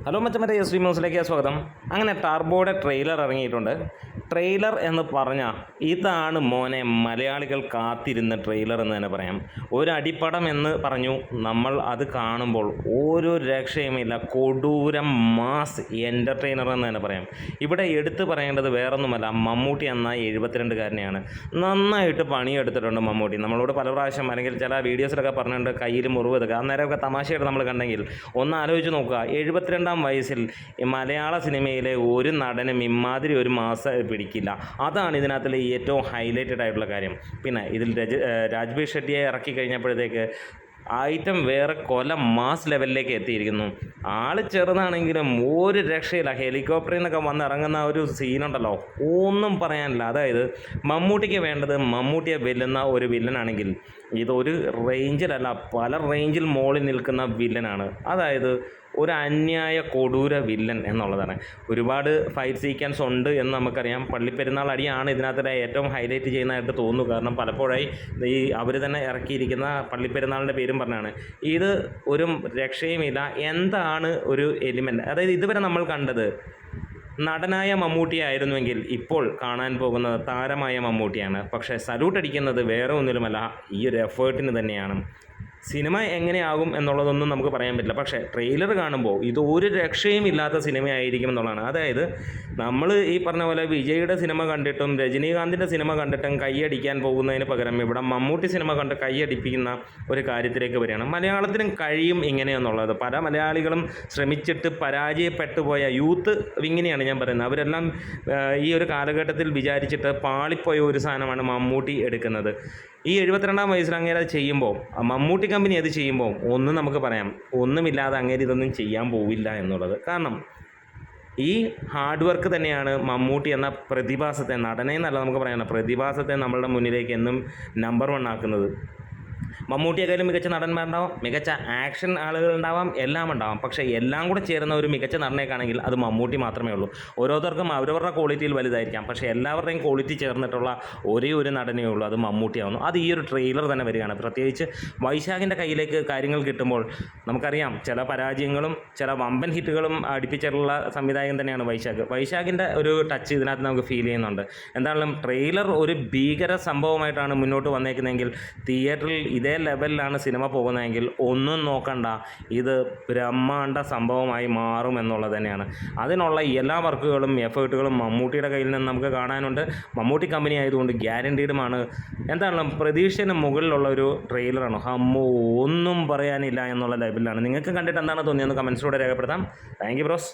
Hello മച്ചമറ്റേ S V ന്യൂസിലേക്ക് സ്വാഗതം. അങ്ങനെ ടർബോയുടെ ട്രെയിലർ ഇറങ്ങിയിട്ടുണ്ട്. ട്രെയിലർ എന്ന് പറഞ്ഞാൽ ഇതാണ് മോനെ മലയാളികൾ കാത്തിരുന്ന ട്രെയിലർ എന്ന് തന്നെ പറയാം. ഒരു അടിപ്പടം എന്ന് പറഞ്ഞു നമ്മൾ അത് കാണുമ്പോൾ ഒരു രക്ഷയുമില്ല, കൊടൂരം മാസ് എൻ്റർടൈനർ എന്ന് തന്നെ പറയാം. ഇവിടെ എടുത്തു പറയേണ്ടത് വേറൊന്നുമല്ല, മമ്മൂട്ടി എന്ന 72-കാരനെയാണ്. നന്നായിട്ട് പണിയെടുത്തിട്ടുണ്ട് മമ്മൂട്ടി. നമ്മളോട് പല പ്രാവശ്യം അല്ലെങ്കിൽ ചില വീഡിയോസിലൊക്കെ പറഞ്ഞിട്ടുണ്ട് കയ്യിൽ മുറിവ് ഇതൊക്കെ, അന്നേരമൊക്കെ തമാശയായിട്ട് നമ്മൾ കണ്ടെങ്കിൽ ഒന്ന് ആലോചിച്ച് നോക്കുക. 72 വയസ്സിൽ മലയാള സിനിമയിലെ ഒരു നടനും ഇമാതിരി ഒരു മാസം പിടിക്കില്ല. അതാണ് ഇതിനകത്തുള്ള ഏറ്റവും ഹൈലൈറ്റഡ് ആയിട്ടുള്ള കാര്യം. പിന്നെ ഇതിൽ രാജ്ബീർ ഷെട്ടിയെ ഇറക്കി കഴിഞ്ഞപ്പോഴത്തേക്ക് ഐറ്റം വേറെ കൊല മാസ് ലെവലിലേക്ക് എത്തിയിരിക്കുന്നു. ആൾ ചെറുതാണെങ്കിലും ഒരു രക്ഷയില്ല. ഹെലികോപ്റ്ററിൽ നിന്നൊക്കെ വന്ന് ഇറങ്ങുന്ന ഒരു സീനുണ്ടല്ലോ, ഒന്നും പറയാനില്ല. അതായത് മമ്മൂട്ടിക്ക് വേണ്ടത് മമ്മൂട്ടിയെ വെല്ലുന്ന ഒരു വില്ലനാണെങ്കിൽ ഇതൊരു റേഞ്ചിലല്ല, പല റേഞ്ചിൽ മുകളിൽ നിൽക്കുന്ന വില്ലനാണ്. അതായത് ഒരു അന്യായ കൊടൂര വില്ലൻ എന്നുള്ളതാണ്. ഒരുപാട് ഫൈറ്റ് സീക്വൻസ് ഉണ്ട് എന്ന് നമുക്കറിയാം. പള്ളിപ്പെരുന്നാൾ അടിയാണ് ഇതിനകത്ത് ഏറ്റവും ഹൈലൈറ്റ് ചെയ്യുന്നതായിട്ട് തോന്നുന്നു. കാരണം പലപ്പോഴായി ഈ അവർ തന്നെ ഇറക്കിയിരിക്കുന്ന പള്ളിപ്പെരുന്നാളിൻ്റെ പേരും പറഞ്ഞാണ്. ഇത് ഒരു രക്ഷയുമില്ല. എന്താണ് ഒരു എലിമെൻ്റ്, അതായത് ഇതുവരെ നമ്മൾ കണ്ടത് നടനായ മമ്മൂട്ടിയായിരുന്നുവെങ്കിൽ ഇപ്പോൾ കാണാൻ പോകുന്നത് താരമായ മമ്മൂട്ടിയാണ്. പക്ഷേ സല്യൂട്ട് അടിക്കുന്നത് വേറെ ഒന്നിലുമല്ല, ഈ ഒരു എഫേർട്ടിന് തന്നെയാണ്. സിനിമ എങ്ങനെയാകും എന്നുള്ളതൊന്നും നമുക്ക് പറയാൻ പറ്റില്ല. പക്ഷേ ട്രെയിലർ കാണുമ്പോൾ ഇത് ഒരു രക്ഷയും ഇല്ലാത്ത സിനിമയായിരിക്കും എന്നുള്ളതാണ്. അതായത് നമ്മൾ ഈ പറഞ്ഞ പോലെ വിജയുടെ സിനിമ കണ്ടിട്ടും രജനീകാന്തിൻ്റെ സിനിമ കണ്ടിട്ടും കൈയടിക്കാൻ പോകുന്നതിന് പകരം ഇവിടെ മമ്മൂട്ടി സിനിമ കണ്ട് കൈയടിപ്പിക്കുന്ന ഒരു കാര്യത്തിലേക്ക് വരികയാണ്. മലയാളത്തിനും കഴിയും ഇങ്ങനെയെന്നുള്ളത്. പല മലയാളികളും ശ്രമിച്ചിട്ട് പരാജയപ്പെട്ടു പോയ യൂത്ത് വിങ്ങിനെയാണ് ഞാൻ പറയുന്നത്. അവരെല്ലാം ഈ ഒരു കാലഘട്ടത്തിൽ വിചാരിച്ചിട്ട് പാളിപ്പോയ ഒരു സാധനമാണ് മമ്മൂട്ടി എടുക്കുന്നത്. ഈ 72 വയസ്സിൽ അങ്ങേര് അത് ചെയ്യുമ്പോൾ, മമ്മൂട്ടി കമ്പനി അത് ചെയ്യുമ്പോൾ ഒന്നും നമുക്ക് പറയാം, ഒന്നുമില്ലാതെ അങ്ങേര് ഇതൊന്നും ചെയ്യാൻ പോവില്ല എന്നുള്ളത്. കാരണം ഈ ഹാർഡ് വർക്ക് തന്നെയാണ് മമ്മൂട്ടി എന്ന പ്രതിഭാസത്തെ, നടനെ എന്നല്ല നമുക്ക് പറയാം, പ്രതിഭാസത്തെ നമ്മളുടെ മുന്നിലേക്ക് എന്നും നമ്പർ 1 ആക്കുന്നത്. മമ്മൂട്ടിയെക്കാളും മികച്ച നടന്മാരുണ്ടാവാം, മികച്ച ആക്ഷൻ ആളുകളുണ്ടാവാം, എല്ലാം ഉണ്ടാവാം. പക്ഷേ എല്ലാം കൂടെ ചേരുന്ന ഒരു മികച്ച നടനേക്കാണെങ്കിൽ അത് മമ്മൂട്ടി മാത്രമേ ഉള്ളൂ. ഓരോരുത്തർക്കും അവരവരുടെ ക്വാളിറ്റിയിൽ വലുതായിരിക്കാം, പക്ഷേ എല്ലാവരുടെയും ക്വാളിറ്റി ചേർന്നിട്ടുള്ള ഒരേ ഒരു നടനേ ഉള്ളൂ, അത് മമ്മൂട്ടിയാവുന്നു. അത് ഈ ഒരു ട്രെയിലർ തന്നെ വരികയാണ്. പ്രത്യേകിച്ച് വൈശാഖിൻ്റെ കയ്യിലേക്ക് കാര്യങ്ങൾ കിട്ടുമ്പോൾ നമുക്കറിയാം ചില പരാജയങ്ങളും ചില വമ്പൻ ഹിറ്റുകളും അടുപ്പിച്ചിട്ടുള്ള സംവിധായകൻ തന്നെയാണ് വൈശാഖ്. വൈശാഖിൻ്റെ ഒരു ടച്ച് ഇതിനകത്ത് നമുക്ക് ഫീൽ ചെയ്യുന്നുണ്ട്. എന്തായാലും ട്രെയിലർ ഒരു ഭീകര സംഭവമായിട്ടാണ് മുന്നോട്ട് വന്നേക്കുന്നതെങ്കിൽ തിയേറ്ററിൽ ഇതേ ലെവലിലാണ് സിനിമ പോകുന്നതെങ്കിൽ ഒന്നും നോക്കണ്ട, ഇത് ബ്രഹ്മാണ്ഡ സംഭവമായി മാറും എന്നുള്ളത് തന്നെയാണ്. അതിനുള്ള എല്ലാ വർക്കുകളും എഫേർട്ടുകളും മമ്മൂട്ടിയുടെ കയ്യിൽ നിന്ന് നമുക്ക് കാണാനുണ്ട്. മമ്മൂട്ടി കമ്പനി ആയതുകൊണ്ട് ഗ്യാരണ്ടീഡുമാണ്. എന്തായാലും പ്രതീക്ഷന് മുകളിലുള്ള ഒരു ട്രെയിലറാണ്. ഒന്നും പറയാനില്ല എന്നുള്ള ലെവലിലാണ്. നിങ്ങൾക്ക് കണ്ടിട്ട് എന്താണ് തോന്നിയെന്ന് കമൻസിലൂടെ രേഖപ്പെടുത്താം. Thank you bros.